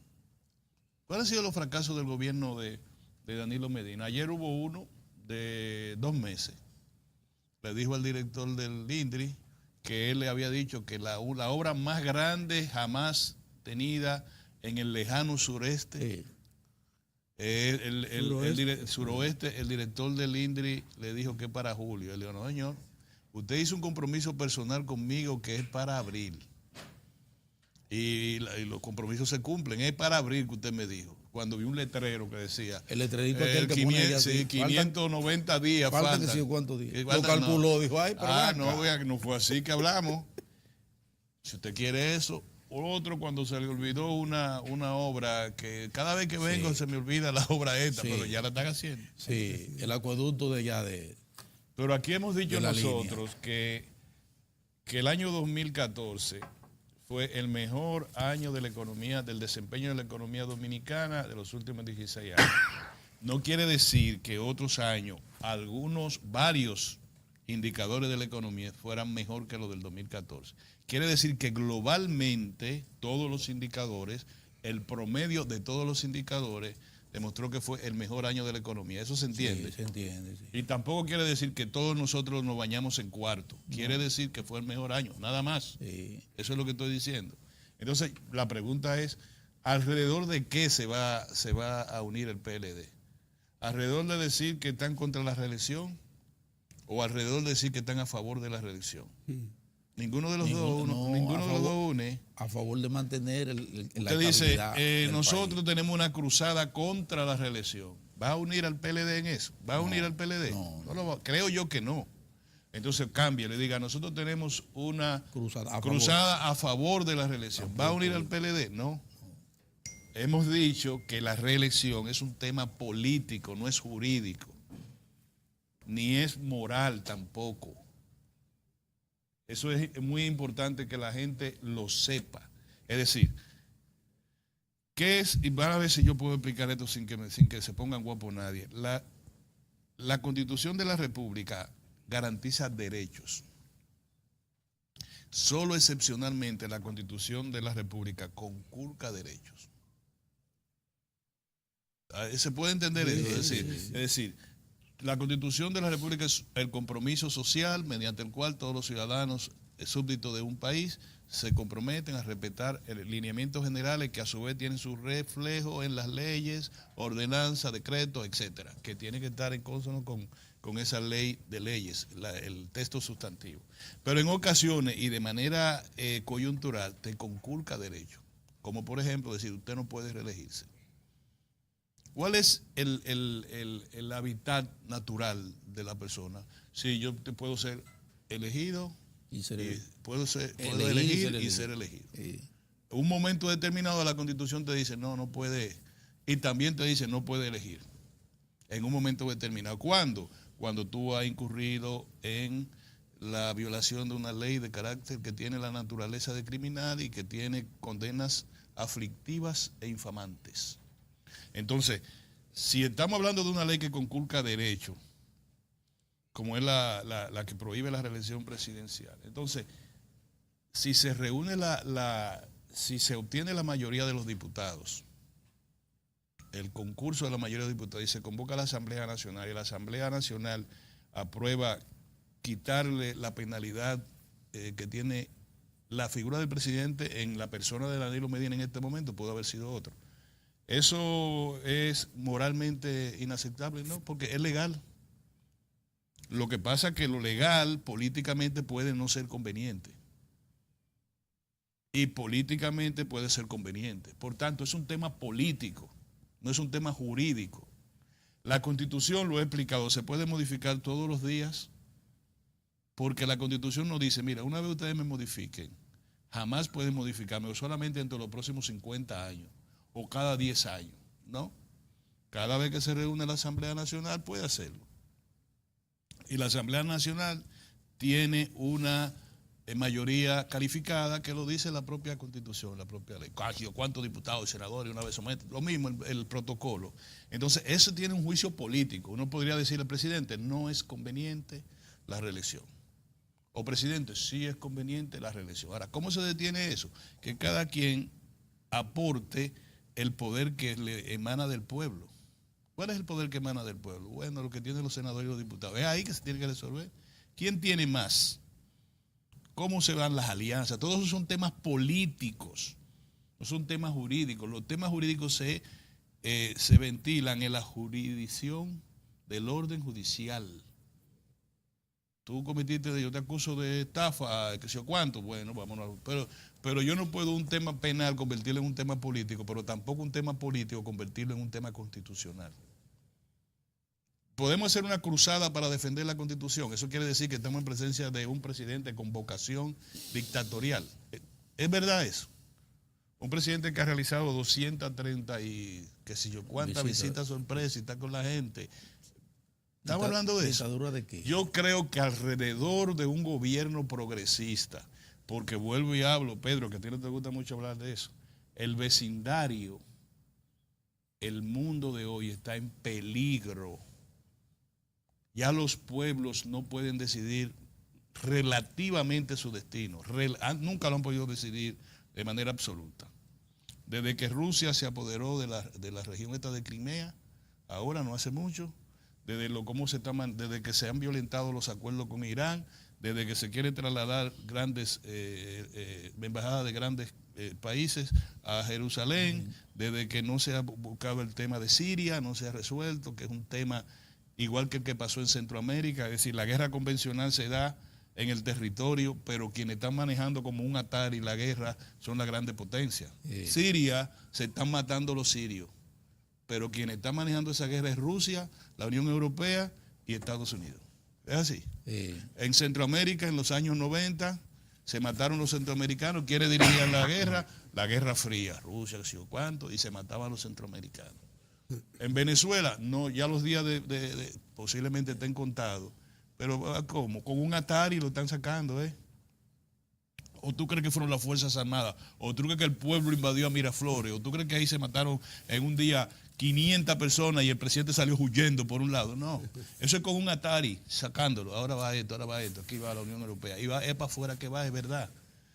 ¿Cuáles han sido los fracasos del gobierno de Danilo Medina? Ayer hubo uno de 2 meses. Le dijo al director del INDRI que él le había dicho que la obra más grande jamás tenida en el lejano sureste... suroeste, el director del INDRI le dijo que para julio. Él dijo, no, señor, usted hizo un compromiso personal conmigo que es para abril. Y los compromisos se cumplen. Es para abril que usted me dijo. Cuando vi un letrero que decía... El letrerito aquel que pone allá, 590 días faltan. Que sí, ¿cuántos días? Lo calculó, dijo, ay, pero no, vea que no fue así que hablamos. Si usted quiere eso... Otro, cuando se le olvidó una obra que cada vez que vengo se me olvida la obra esta, pero ya la están haciendo. Sí, el acueducto de allá de... Pero aquí hemos dicho nosotros que el año 2014 fue el mejor año de la economía, del desempeño de la economía dominicana de los últimos 16 años. No quiere decir que otros años, varios indicadores de la economía fueran mejor que los del 2014. Quiere decir que globalmente todos los indicadores, el promedio de todos los indicadores demostró que fue el mejor año de la economía. ¿Eso se entiende? Sí, se entiende, sí. Y tampoco quiere decir que todos nosotros nos bañamos en cuarto. Quiere decir que fue el mejor año, nada más. Sí. Eso es lo que estoy diciendo. Entonces, la pregunta es, ¿alrededor de qué se va a unir el PLD? ¿Alrededor de decir que están contra la reelección? ¿O alrededor de decir que están a favor de la reelección? Ninguno de los dos une. A favor de mantener la Usted dice, nosotros país. tenemos una cruzada contra la reelección. ¿Va a unir al PLD en eso? ¿Va a unir al PLD? No, creo yo que no. Entonces cambie, le diga, nosotros tenemos una cruzada a favor de la reelección. ¿Va a unir al PLD? No. Hemos dicho que la reelección es un tema político, no es jurídico, ni es moral tampoco. Eso es muy importante que la gente lo sepa. Es decir, ¿qué es? Y van a ver si yo puedo explicar esto sin que se pongan guapo nadie. La Constitución de la República garantiza derechos. Solo excepcionalmente la Constitución de la República conculca derechos. ¿Se puede entender eso? Es decir, la Constitución de la República es el compromiso social mediante el cual todos los ciudadanos súbditos de un país se comprometen a respetar lineamientos generales que a su vez tienen su reflejo en las leyes, ordenanzas, decretos, etcétera, que tienen que estar en consono con esa ley de leyes, el texto sustantivo. Pero en ocasiones y de manera coyuntural te conculca derechos, como por ejemplo decir, usted no puede reelegirse. ¿Cuál es el hábitat natural de la persona? Sí, yo puedo ser elegido puedo elegir y ser elegido. Sí. En un momento determinado la Constitución te dice, no puede, y también te dice, no puede elegir. En un momento determinado. ¿Cuándo? Cuando tú has incurrido en la violación de una ley de carácter que tiene la naturaleza de criminal y que tiene condenas aflictivas e infamantes. Entonces, si estamos hablando de una ley que conculca derechos, como es la que prohíbe la reelección presidencial. Entonces, si se reúne si se obtiene la mayoría de los diputados, el concurso de la mayoría de los diputados, y se convoca a la Asamblea Nacional, y la Asamblea Nacional aprueba quitarle la penalidad que tiene la figura del presidente en la persona de Danilo Medina en este momento, pudo haber sido otro. Eso es moralmente inaceptable, ¿no? Porque es legal. Lo que pasa es que lo legal políticamente puede no ser conveniente. Y políticamente puede ser conveniente. Por tanto, es un tema político, no es un tema jurídico. La Constitución, lo he explicado, se puede modificar todos los días, porque la Constitución nos dice, mira, una vez ustedes me modifiquen, jamás pueden modificarme, o solamente entre los próximos 50 años, o cada 10 años, ¿no? Cada vez que se reúne la Asamblea Nacional puede hacerlo. Y la Asamblea Nacional tiene una mayoría calificada que lo dice la propia Constitución, la propia ley. ¿Cuántos diputados y senadores una vez someten? Lo mismo el protocolo. Entonces, eso tiene un juicio político. Uno podría decirle al presidente, no es conveniente la reelección. O presidente, sí es conveniente la reelección. Ahora, ¿cómo se detiene eso? Que cada quien aporte el poder que le emana del pueblo. ¿Cuál es el poder que emana del pueblo? Bueno, lo que tienen los senadores y los diputados. Es ahí que se tiene que resolver. ¿Quién tiene más? ¿Cómo se van las alianzas? Todos esos son temas políticos, no son temas jurídicos. Los temas jurídicos se ventilan en la jurisdicción del orden judicial. Tú cometiste, yo te acuso de estafa, que sé yo cuánto, bueno, vámonos. Pero yo no puedo un tema penal convertirlo en un tema político, pero tampoco un tema político convertirlo en un tema constitucional. Podemos hacer una cruzada para defender la Constitución. Eso quiere decir que estamos en presencia de un presidente con vocación dictatorial. ¿Es verdad eso? Un presidente que ha realizado 230 y qué sé yo cuántas visitas sorpresa y está con la gente. ¿Estamos hablando de eso? ¿Dictadura de qué? Yo creo que alrededor de un gobierno progresista, porque vuelvo y hablo, Pedro, que a ti no te gusta mucho hablar de eso, el vecindario, el mundo de hoy está en peligro. Ya los pueblos no pueden decidir relativamente su destino. Nunca lo han podido decidir de manera absoluta. Desde que Rusia se apoderó de la región esta de Crimea, ahora no hace mucho, desde que se han violentado los acuerdos con Irán, desde que se quiere trasladar grandes embajadas de grandes países a Jerusalén, desde que no se ha buscado el tema de Siria, no se ha resuelto, que es un tema igual que el que pasó en Centroamérica, es decir, la guerra convencional se da en el territorio, pero quienes están manejando como un Atari la guerra son las grandes potencias. Siria, se están matando los sirios, pero quienes están manejando esa guerra es Rusia, la Unión Europea y Estados Unidos. ¿Es así? En Centroamérica, en los años 90, se mataron los centroamericanos, quienes dirigían la Guerra Fría, Rusia, qué sé yo cuánto, y se mataban los centroamericanos. En Venezuela, no, ya los días posiblemente estén contados, pero ¿cómo? Con un Atari lo están sacando, ¿eh? ¿O tú crees que fueron las Fuerzas Armadas? ¿O tú crees que el pueblo invadió a Miraflores? ¿O tú crees que ahí se mataron en un día 500 personas y el presidente salió huyendo por un lado? No, eso es con un Atari, sacándolo. Ahora va esto, aquí va la Unión Europea. Y va, es para afuera que va, es verdad.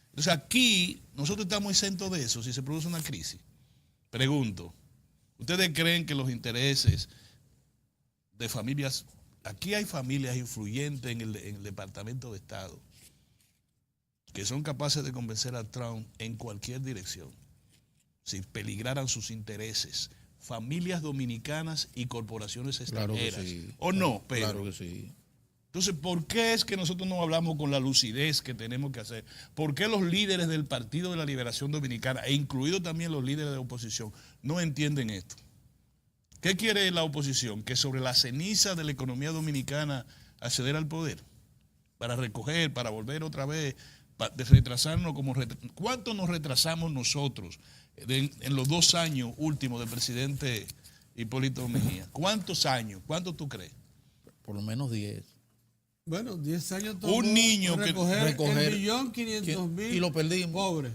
Entonces aquí nosotros estamos exentos de eso si se produce una crisis. Pregunto, ¿ustedes creen que los intereses de familias, aquí hay familias influyentes en el Departamento de Estado, que son capaces de convencer a Trump en cualquier dirección, si peligraran sus intereses, familias dominicanas y corporaciones extranjeras? Claro que sí. ¿O no, Pedro? Claro que sí. Entonces, ¿por qué es que nosotros no hablamos con la lucidez que tenemos que hacer? ¿Por qué los líderes del Partido de la Liberación Dominicana, e incluidos también los líderes de la oposición, no entienden esto? ¿Qué quiere la oposición? Que sobre la ceniza de la economía dominicana acceder al poder, para recoger, para volver otra vez, de retrasarnos como ¿cuánto nos retrasamos nosotros en los 2 años últimos del presidente Hipólito Mejía? ¿Cuántos años? ¿Cuánto tú crees? Por lo menos 10. Bueno, 10 años tomó Un niño que recoger recoger 1.500.000 y lo perdimos. pobres.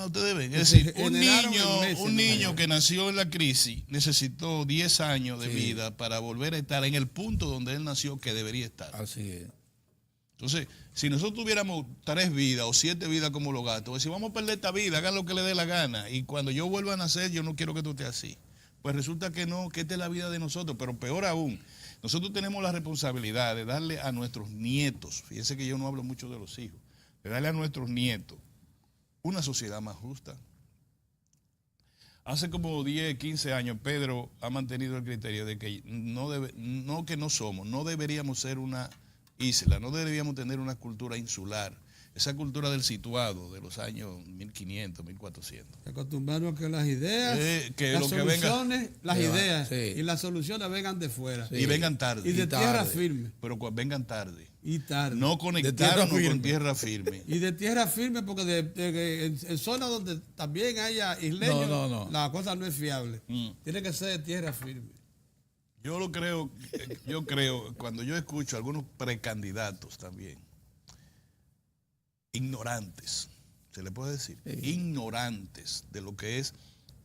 Ustedes ven. Es decir, Generaron en meses, un ¿no? niño que nació en la crisis necesitó 10 años de vida para volver a estar en el punto donde él nació que debería estar. Así es. Entonces, si nosotros tuviéramos 3 vidas o 7 vidas como los gatos, si vamos a perder esta vida, hagan lo que le dé la gana. Y cuando yo vuelva a nacer, yo no quiero que tú estés así. Pues resulta que no, que esta es la vida de nosotros. Pero peor aún, nosotros tenemos la responsabilidad de darle a nuestros nietos, fíjense que yo no hablo mucho de los hijos, de darle a nuestros nietos una sociedad más justa. Hace como 10, 15 años Pedro ha mantenido el criterio de que no deberíamos ser una isla, no deberíamos tener una cultura insular, esa cultura del situado de los años 1500, 1400. Acostumbrarnos a que las ideas, que las lo que venga- soluciones, las ideas sí. y las soluciones vengan de fuera. Y vengan tarde. Y de tarde. tierra firme. Pero vengan tarde. Y tarde. No conectarnos firme. con tierra firme. Y de tierra firme, porque en zonas donde también haya isleños, No. la cosa no es fiable. Mm. Tiene que ser de tierra firme. Yo creo, cuando yo escucho a algunos precandidatos también, ignorantes, se le puede decir, ignorantes de lo que es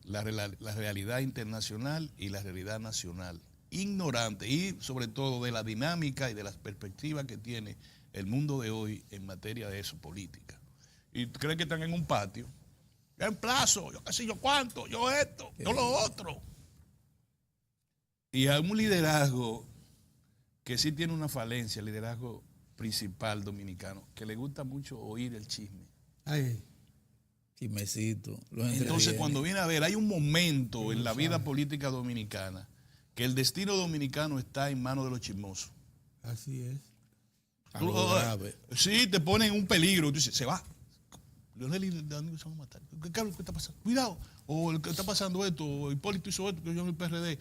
la realidad internacional y la realidad nacional. Ignorantes y sobre todo de la dinámica y de las perspectivas que tiene el mundo de hoy en materia de eso, política. Y creen que están en un patio. Yo emplazo, yo qué sé yo cuánto, yo esto, yo lo otro. Y hay un liderazgo que sí tiene una falencia, el liderazgo principal dominicano, que le gusta mucho oír el chisme. Ay, Chismecito. Entonces, cuando viene a ver, hay un momento en la vida política dominicana que el destino dominicano está en manos de los chismosos. así es. Algo grave. Sí, te ponen en un peligro. Tú dices, se va. Leonel y Danilo se van a matar. ¿Qué está pasando? Cuidado. O el que está pasando esto, o Hipólito hizo esto, que yo en el PRD.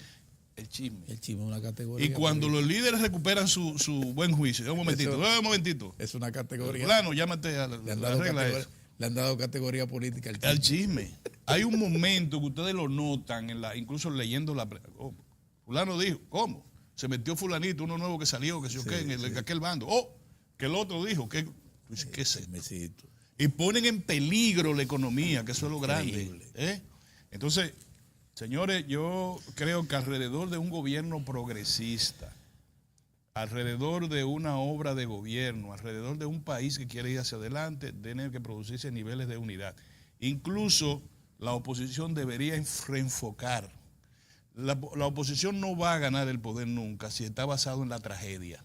El chisme. El chisme es una categoría. Y cuando los líderes recuperan su buen juicio, un momentito. Es una categoría. Plano, llámate a Le han la dado, regla categoría, esa. le han dado categoría política al chisme. Al chisme. Hay un momento que ustedes lo notan, incluso leyendo la... fulano dijo, ¿cómo? Se metió fulanito, uno nuevo que salió, que sé yo qué, en aquel bando. Que el otro dijo, ¿qué es esto? Chismecito. Y ponen en peligro la economía, que eso es lo grande. Entonces, señores, yo creo que alrededor de un gobierno progresista, alrededor de una obra de gobierno, alrededor de un país que quiere ir hacia adelante, tienen que producirse niveles de unidad. Incluso la oposición debería reenfocar. La oposición no va a ganar el poder nunca si está basado en la tragedia.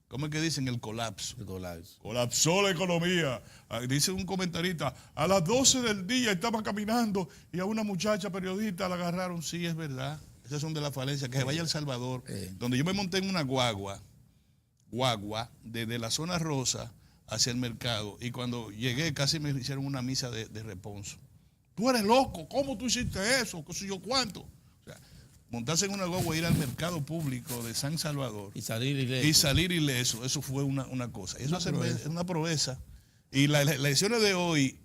¿Cómo es que dicen? El colapso. El colapso. Colapsó la economía. Dice un comentarista, a las 12 del día estaba caminando y a una muchacha periodista la agarraron. Sí, es verdad. Esas son de la falencia. Que se vaya a El Salvador, donde yo me monté en una guagua, desde la zona rosa hacia el mercado. Y cuando llegué casi me hicieron una misa de responso. Tú eres loco, ¿cómo tú hiciste eso? ¿Qué sé yo cuánto? Montarse en una guagua e ir al mercado público de San Salvador Y salir ileso. eso fue una cosa. Eso es una proeza. Y las elecciones de hoy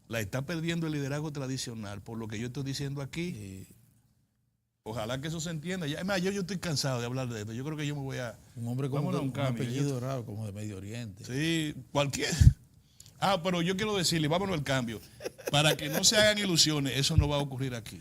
la está perdiendo el liderazgo tradicional, por lo que yo estoy diciendo aquí. Ojalá que eso se entienda. Además, yo estoy cansado de hablar de esto. Yo creo que yo me voy a... Un hombre con vámonos a un cambio. apellido raro, como de Medio Oriente. Sí, cualquier... pero yo quiero decirle, vámonos al cambio. Para que no se hagan ilusiones, eso no va a ocurrir aquí.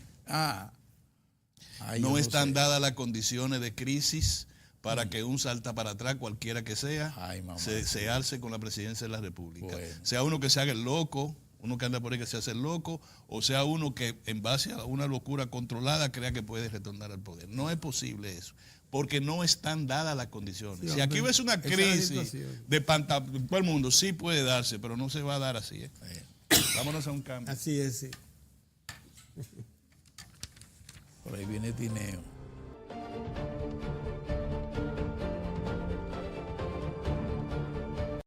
No están dadas las condiciones de crisis para que un salta para atrás, cualquiera que sea, se alce con la presidencia de la República. Bueno. Sea uno que se haga el loco, uno que anda por ahí que se hace el loco, o sea uno que en base a una locura controlada crea que puede retornar al poder. No es posible eso, porque no están dadas las condiciones. Sí, si aquí hubiese una esa es la crisis situación. de todo el mundo, sí puede darse, pero no se va a dar así. Vámonos a un cambio. Así es, sí. Por ahí viene Tineo.